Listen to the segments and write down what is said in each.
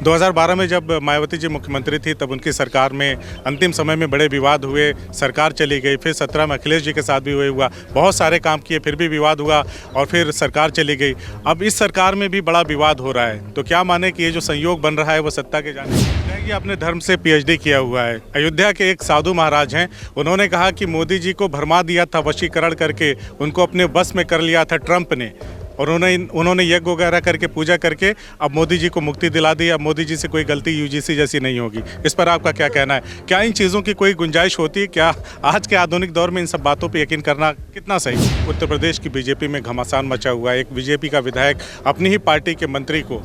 2012 में जब मायावती जी मुख्यमंत्री थी तब उनकी सरकार में अंतिम समय में बड़े विवाद हुए, सरकार चली गई। फिर 17 में अखिलेश जी के साथ भी वही हुआ, बहुत सारे काम किए, फिर भी विवाद हुआ और फिर सरकार चली गई। अब इस सरकार में भी बड़ा विवाद हो रहा है, तो क्या माने कि ये जो संयोग बन रहा है वो सत्ता के जाने कि आपने धर्म से PhD किया हुआ है। अयोध्या के एक साधु महाराज हैं, उन्होंने कहा कि मोदी जी को भरमा दिया था, वशीकरण करके उनको अपने बस में कर लिया था ट्रंप ने, और उन्होंने यज्ञ वगैरह करके पूजा करके अब मोदी जी को मुक्ति दिला दी। अब मोदी जी से कोई गलती UGC जैसी नहीं होगी। इस पर आपका क्या कहना है? क्या इन चीज़ों की कोई गुंजाइश होती है? क्या आज के आधुनिक दौर में इन सब बातों पर यकीन करना कितना सही? उत्तर प्रदेश की BJP में घमासान मचा हुआ है। एक BJP का विधायक अपनी ही पार्टी के मंत्री को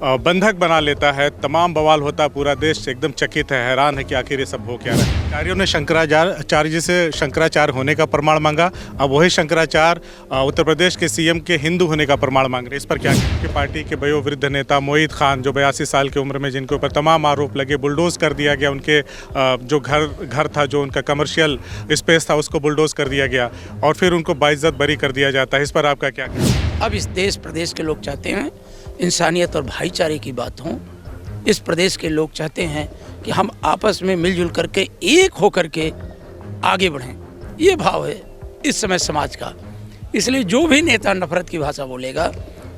बंधक बना लेता है, तमाम बवाल होता है, पूरा देश एकदम चकित है, हैरान है कि आखिर ये सब हो क्या रहा है। अधिकारियों ने शंकराचार्य जी से शंकराचार्य होने का प्रमाण मांगा, अब वही शंकराचार्य उत्तर प्रदेश के CM के हिंदू होने का प्रमाण मांग रहे। इस पर क्या कि पार्टी के वयोवृद्ध नेता मोहित खान, जो 82 साल की उम्र में, जिनके ऊपर तमाम आरोप लगे, बुलडोज कर दिया गया, उनके जो घर था, जो उनका कमर्शियल स्पेस था, उसको बुलडोज कर दिया गया और फिर उनको बाइज्जत बरी कर दिया जाता है। इस पर आपका क्या कहना है? अब इस देश प्रदेश के लोग चाहते हैं इंसानियत और भाईचारे की बात हो। इस प्रदेश के लोग चाहते हैं कि हम आपस में मिलजुल करके एक होकर के आगे बढ़ें। ये भाव है इस समय समाज का। इसलिए जो भी नेता नफरत की भाषा बोलेगा,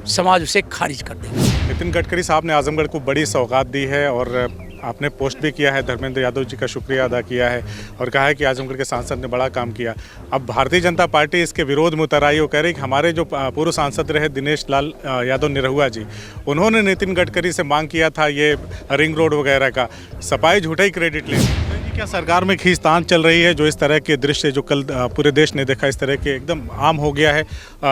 समाज उसे खारिज कर देगा। नितिन गडकरी साहब ने आजमगढ़ को बड़ी सौगात दी है और आपने पोस्ट भी किया है, धर्मेंद्र यादव जी का शुक्रिया अदा किया है और कहा है कि आजमगढ़ के सांसद ने बड़ा काम किया। अब भारतीय जनता पार्टी इसके विरोध में उतर आई। वो कह रही कि हमारे जो पूर्व सांसद रहे दिनेश लाल यादव निरहुआ जी, उन्होंने नितिन गडकरी से मांग किया था ये रिंग रोड वगैरह का, सफाई झूठा ही क्रेडिट ले। क्या सरकार में खींचतान चल रही है? जो इस तरह के दृश्य जो कल पूरे देश ने देखा, इस तरह के एकदम आम हो गया है।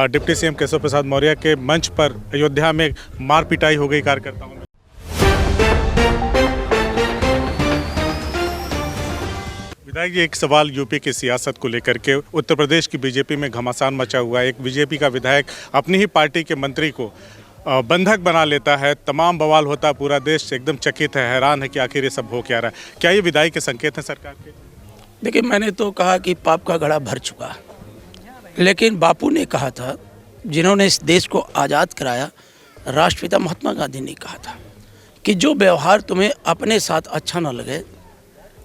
डिप्टी CM केशव प्रसाद मौर्य के मंच पर अयोध्या में मार पिटाई हो गई कार्यकर्ताओं में। विधायक जी, एक सवाल यूपी की सियासत को लेकर के। उत्तर प्रदेश की BJP में घमासान मचा हुआ है। एक BJP का विधायक अपनी ही पार्टी के मंत्री को बंधक बना लेता है, तमाम बवाल होता है, पूरा देश एकदम चकित है, हैरान है कि आखिर ये सब हो क्या रहा है। क्या ये विदाई के संकेत हैं सरकार के? देखिए, मैंने तो कहा कि पाप का घड़ा भर चुका, लेकिन बापू ने कहा था, जिन्होंने इस देश को आज़ाद कराया, राष्ट्रपिता महात्मा गांधी ने कहा था कि जो व्यवहार तुम्हें अपने साथ अच्छा न लगे,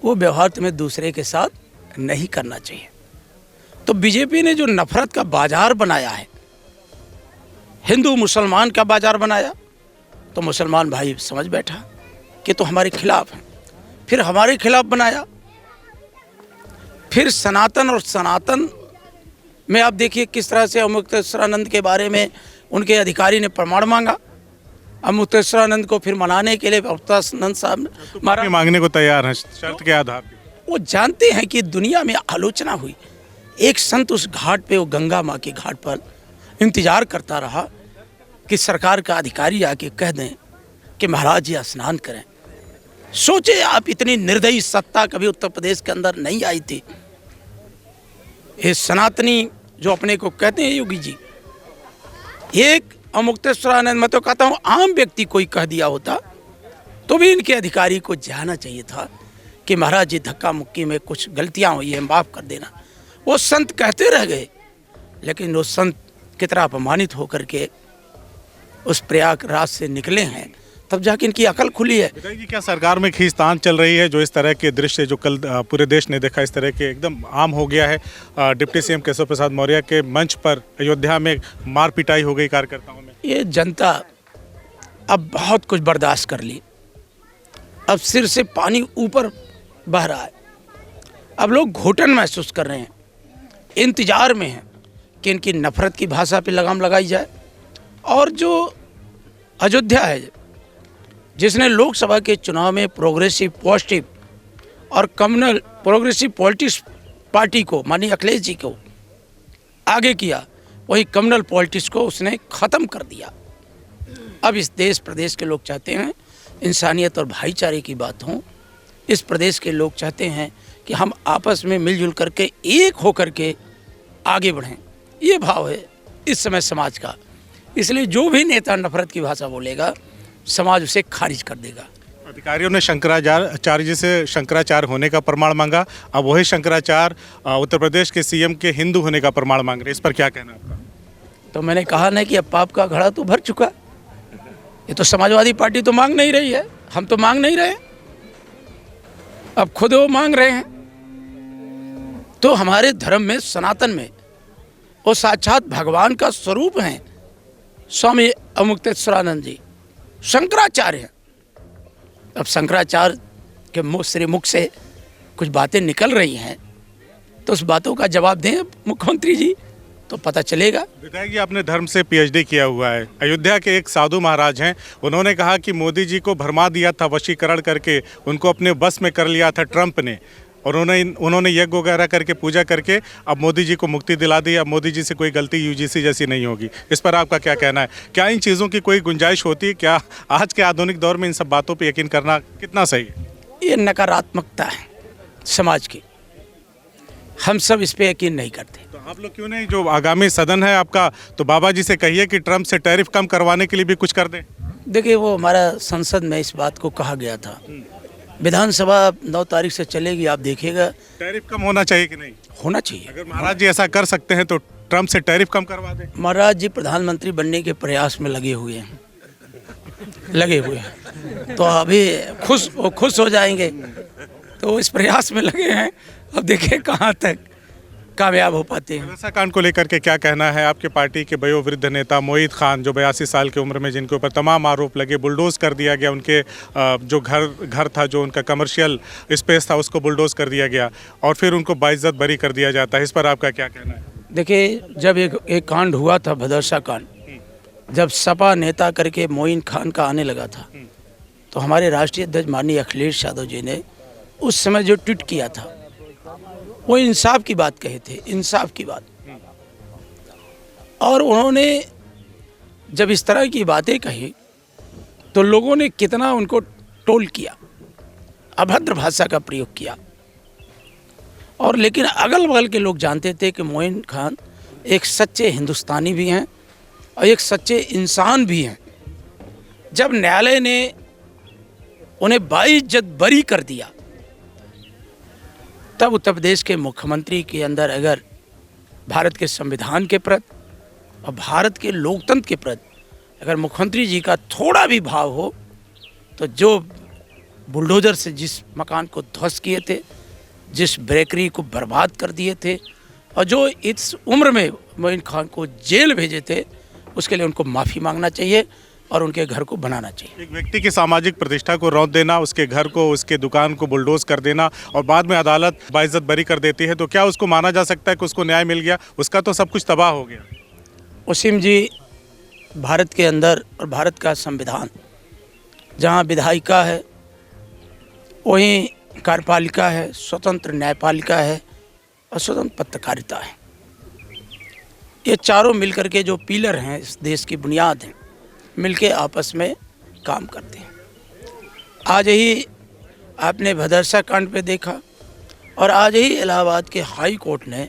वो व्यवहार तुम्हें दूसरे के साथ नहीं करना चाहिए। तो BJP ने जो नफरत का बाजार बनाया है, हिंदू मुसलमान का बाजार बनाया, तो मुसलमान भाई समझ बैठा कि तो हमारे खिलाफ है। फिर हमारे खिलाफ बनाया, फिर सनातन और सनातन में आप देखिए किस तरह से मुक्तेश्वरानंद के बारे में उनके अधिकारी ने प्रमाण मांगा। अब मुक्तेश्वरानंद को फिर मनाने के लिए मुक्तेश्वरानंद साहब मांगने को तैयार हैं, शर्त के आधार पर। वो जानते हैं कि दुनिया में आलोचना हुई, एक संत उस घाट पे, वो गंगा माँ के घाट पर इंतजार करता रहा कि सरकार का अधिकारी आके कह दें कि महाराज जी स्नान करें। सोचे आप, इतनी निर्दयी सत्ता कभी उत्तर प्रदेश के अंदर नहीं आई थी। ये सनातनी जो अपने को कहते हैं योगी जी, एक मुक्तेश्वरानंद, मैं तो कहता हूँ आम व्यक्ति कोई कह दिया होता तो भी इनके अधिकारी को जाना चाहिए था कि महाराज जी धक्का मुक्की में कुछ गलतियाँ हुई है, माफ़ कर देना। वो संत कहते रह गए, लेकिन वो संत कितना अपमानित होकर के उस प्रयागराज से निकले हैं, तब जाके इनकी अकल खुली है। जी, क्या सरकार में खींचतान चल रही है? जो इस तरह के दृश्य जो कल पूरे देश ने देखा, इस तरह के एकदम आम हो गया है। डिप्टी CM केशव प्रसाद मौर्य के मंच पर अयोध्या में मार पिटाई हो गई कार्यकर्ताओं में। ये जनता अब बहुत कुछ बर्दाश्त कर ली, अब सिर से पानी ऊपर बह रहा है। अब लोग घुटन महसूस कर रहे हैं, इंतजार में हैं कि इनकी नफरत की भाषा पे लगाम लगाई जाए। और जो अयोध्या है, जिसने लोकसभा के चुनाव में प्रोग्रेसिव पॉजिटिव और कम्युनल प्रोग्रेसिव पॉलिटिक्स पार्टी को, माननीय अखिलेश जी को आगे किया, वही कम्युनल पॉलिटिक्स को उसने ख़त्म कर दिया। अब इस देश प्रदेश के लोग चाहते हैं इंसानियत और भाईचारे की बात हो। इस प्रदेश के लोग चाहते हैं कि हम आपस में मिलजुल करके एक होकर के आगे बढ़ें। ये भाव है इस समय समाज का। इसलिए जो भी नेता नफरत की भाषा बोलेगा, समाज उसे खारिज कर देगा। अधिकारियों ने शंकराचार्य जी से शंकराचार्य होने का प्रमाण मांगा, अब वही शंकराचार्य उत्तर प्रदेश के CM के हिंदू होने का प्रमाण मांग रहे। इस पर क्या कहना है आपका? तो मैंने कहा ना कि अब पाप का घड़ा तो भर चुका। ये तो समाजवादी पार्टी तो मांग नहीं रही है। हम तो मांग नहीं रहे, अब खुद वो मांग रहे हैं। तो हमारे धर्म में, सनातन में, वो साक्षात भगवान का स्वरूप हैं स्वामी अमुक्तेश्वरानंद जी, शंकराचार्य हैं। अब शंकराचार्य के मुख से कुछ बातें निकल रही हैं, तो उस बातों का जवाब दें मुख्यमंत्री जी, तो पता चलेगा। विधायक जी, आपने धर्म से पीएचडी किया हुआ है। अयोध्या के एक साधु महाराज हैं, उन्होंने कहा कि मोदी जी को भरमा दिया था, वशीकरण करके उनको अपने बस में कर लिया था ट्रंप ने, और उन्होंने यज्ञ वगैरह करके पूजा करके अब मोदी जी को मुक्ति दिला दी। अब मोदी जी से कोई गलती यूजीसी जैसी नहीं होगी। इस पर आपका क्या कहना है? क्या इन चीज़ों की कोई गुंजाइश होती है? क्या आज के आधुनिक दौर में इन सब बातों पर यकीन करना कितना सही है? ये नकारात्मकता है समाज की, हम सब इस पे यकीन नहीं करते। तो आप लोग क्यों नहीं, जो आगामी सदन है आपका, तो बाबा जी से कहिए कि ट्रंप से टैरिफ कम करवाने के लिए भी कुछ कर दें। देखिए, वो हमारा संसद में इस बात को कहा गया था। विधानसभा 9 तारीख से चलेगी, आप देखिएगा। टैरिफ कम होना चाहिए कि नहीं? होना चाहिए। अगर महाराज जी ऐसा कर सकते हैं तो ट्रंप से टैरिफ कम करवा दें। महाराज जी प्रधानमंत्री बनने के प्रयास में लगे हुए हैं, तो अभी खुश हो जाएंगे, तो इस प्रयास में लगे हैं। अब देखिए कहाँ तक कामयाब हो पाते हैं। मदरसा कांड को लेकर के क्या कहना है? आपके पार्टी के वयोवृद्ध नेता मोहित खान, जो 82 साल की उम्र में, जिनके ऊपर तमाम आरोप लगे, बुलडोज कर दिया गया, उनके जो घर था, जो उनका कमर्शियल स्पेस था, उसको बुलडोज कर दिया गया और फिर उनको बाइज्जत बरी कर दिया जाता है। इस पर आपका क्या कहना है? देखिए, जब एक कांड हुआ था, मदरसा कांड, जब सपा नेता करके मोइन खान का आने लगा था, तो हमारे राष्ट्रीय अध्यक्ष माननीय अखिलेश यादव जी ने उस समय जो ट्वीट किया था, वो इंसाफ की बात कहे थे, इंसाफ की बात। और उन्होंने जब इस तरह की बातें कही तो लोगों ने कितना उनको टोल किया, अभद्र भाषा का प्रयोग किया। और लेकिन अगल बगल के लोग जानते थे कि मोइन खान एक सच्चे हिंदुस्तानी भी हैं और एक सच्चे इंसान भी हैं। जब न्यायालय ने उन्हें बाइज्जत बरी कर दिया, तब उत्तर प्रदेश के मुख्यमंत्री के अंदर अगर भारत के संविधान के प्रति और भारत के लोकतंत्र के प्रति अगर मुख्यमंत्री जी का थोड़ा भी भाव हो, तो जो बुलडोजर से जिस मकान को ध्वस्त किए थे, जिस बेकरी को बर्बाद कर दिए थे, और जो इस उम्र में मोइन खान को जेल भेजे थे, उसके लिए उनको माफ़ी मांगना चाहिए और उनके घर को बनाना चाहिए। एक व्यक्ति की सामाजिक प्रतिष्ठा को रौंद देना, उसके घर को, उसके दुकान को बुलडोज कर देना और बाद में अदालत बाइज्जत बरी कर देती है, तो क्या उसको माना जा सकता है कि उसको न्याय मिल गया? उसका तो सब कुछ तबाह हो गया। वसीम जी, भारत के अंदर और भारत का संविधान, जहाँ विधायिका है वहीं कार्यपालिका है, स्वतंत्र न्यायपालिका है और स्वतंत्र पत्रकारिता है। ये चारों मिलकर के जो पिलर हैं, इस देश की बुनियाद हैं, मिलके आपस में काम करते हैं। आज ही आपने मदरसा कांड पे देखा, और आज ही इलाहाबाद के हाई कोर्ट ने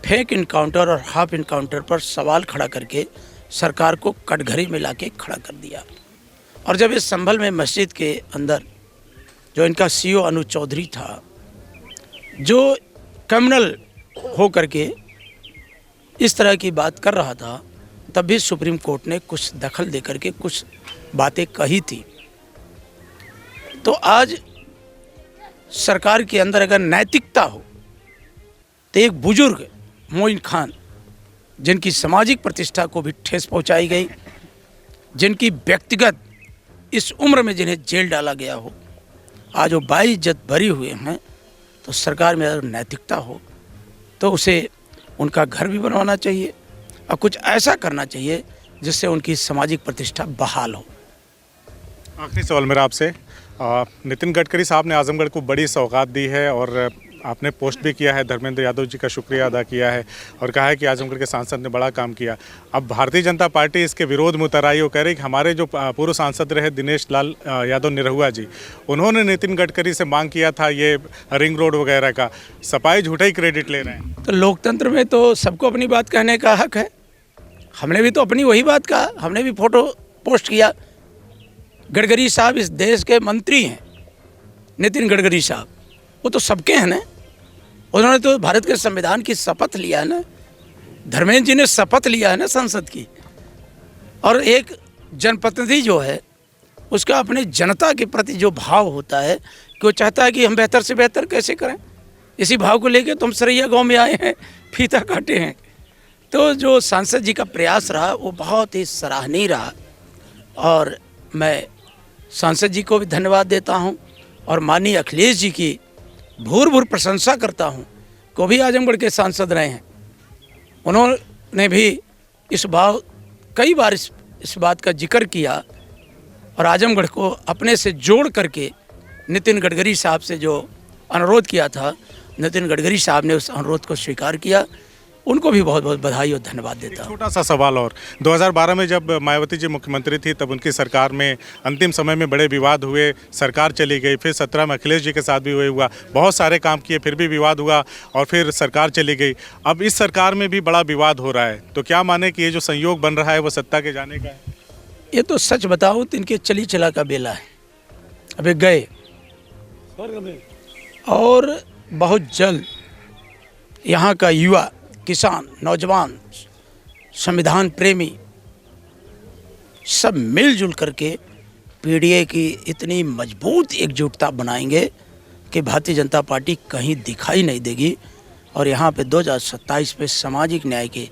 फेक इनकाउंटर और हाफ इनकाउंटर पर सवाल खड़ा करके सरकार को कटघरे में लाके खड़ा कर दिया। और जब इस संभल में मस्जिद के अंदर जो इनका सीईओ अनुज चौधरी था, जो क्रिमिनल हो करके इस तरह की बात कर रहा था, तब भी सुप्रीम कोर्ट ने कुछ दखल दे करके कुछ बातें कही थी। तो आज सरकार के अंदर अगर नैतिकता हो, तो एक बुजुर्ग मोइन खान, जिनकी सामाजिक प्रतिष्ठा को भी ठेस पहुंचाई गई, जिनकी व्यक्तिगत इस उम्र में जिन्हें जेल डाला गया हो, आज वो बाइज्जत बरी हुए हैं, तो सरकार में अगर नैतिकता हो तो उसे उनका घर भी बनवाना चाहिए और कुछ ऐसा करना चाहिए जिससे उनकी सामाजिक प्रतिष्ठा बहाल हो। आखिरी सवाल मेरा आपसे, नितिन गडकरी साहब ने आजमगढ़ को बड़ी सौगात दी है और आपने पोस्ट भी किया है, धर्मेंद्र यादव जी का शुक्रिया अदा किया है और कहा है कि आजमगढ़ के सांसद ने बड़ा काम किया। अब भारतीय जनता पार्टी इसके विरोध में उतर आई और कह रही कि हमारे जो पूर्व सांसद रहे दिनेश लाल यादव निरहुआ जी, उन्होंने नितिन गडकरी से मांग किया था ये रिंग रोड वगैरह का, सफाई झूठा ही क्रेडिट ले रहे हैं। तो लोकतंत्र में तो सबको अपनी बात कहने का हक है। हमने भी तो अपनी वही बात कहा, हमने भी फोटो पोस्ट किया। गडकरी साहब इस देश के मंत्री हैं, नितिन गडकरी साहब, वो तो सबके हैं ना। उन्होंने तो भारत के संविधान की शपथ लिया है ना, धर्मेंद्र जी ने शपथ लिया है ना संसद की। और एक जनप्रतिनिधि जो है उसका अपने जनता के प्रति जो भाव होता है कि वो चाहता है कि हम बेहतर से बेहतर कैसे करें। इसी भाव को लेके तुम सरैया गांव में आए हैं, फीता काटे हैं। तो जो सांसद जी का प्रयास रहा वो बहुत ही सराहनीय रहा और मैं सांसद जी को भी धन्यवाद देता हूं और माननीय अखिलेश जी की भूर प्रशंसा करता हूं को भी आजमगढ़ के सांसद रहे हैं। उन्होंने भी इस भाव कई बार इस बात का जिक्र किया और आजमगढ़ को अपने से जोड़ करके नितिन गडकरी साहब से जो अनुरोध किया था, नितिन गडकरी साहब ने उस अनुरोध को स्वीकार किया। उनको भी बहुत बहुत बधाई और धन्यवाद देता हूँ। छोटा सा सवाल और 2012 में जब मायावती जी मुख्यमंत्री थी तब उनकी सरकार में अंतिम समय में बड़े विवाद हुए, सरकार चली गई। फिर 17 में अखिलेश जी के साथ भी वही हुआ, बहुत सारे काम किए फिर भी विवाद हुआ और फिर सरकार चली गई। अब इस सरकार में भी बड़ा विवाद हो रहा है, तो क्या माने कि ये जो संयोग बन रहा है वो सत्ता के जाने का है? ये तो सच बताऊँ तो इनके चली चला का बेला है। अबे गए और बहुत जल्द यहाँ का युवा, किसान, नौजवान, संविधान प्रेमी सब मिलजुल करके पीडीए की इतनी मजबूत एकजुटता बनाएंगे कि भारतीय जनता पार्टी कहीं दिखाई नहीं देगी और यहाँ पे 2027 में सामाजिक न्याय के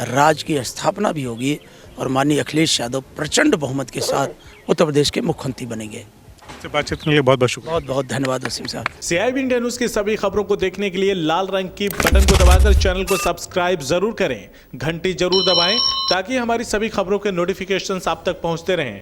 राज की स्थापना भी होगी और माननीय अखिलेश यादव प्रचंड बहुमत के साथ उत्तर प्रदेश के मुख्यमंत्री बनेंगे। से बातचीत करने के लिए बहुत बहुत शुक्रिया। बहुत बहुत धन्यवाद वसीम साहब। CIB इंडिया न्यूज की सभी खबरों को देखने के लिए लाल रंग की बटन को दबाकर चैनल को सब्सक्राइब जरूर करें, घंटी जरूर दबाएं ताकि हमारी सभी खबरों के नोटिफिकेशंस आप तक पहुंचते रहें।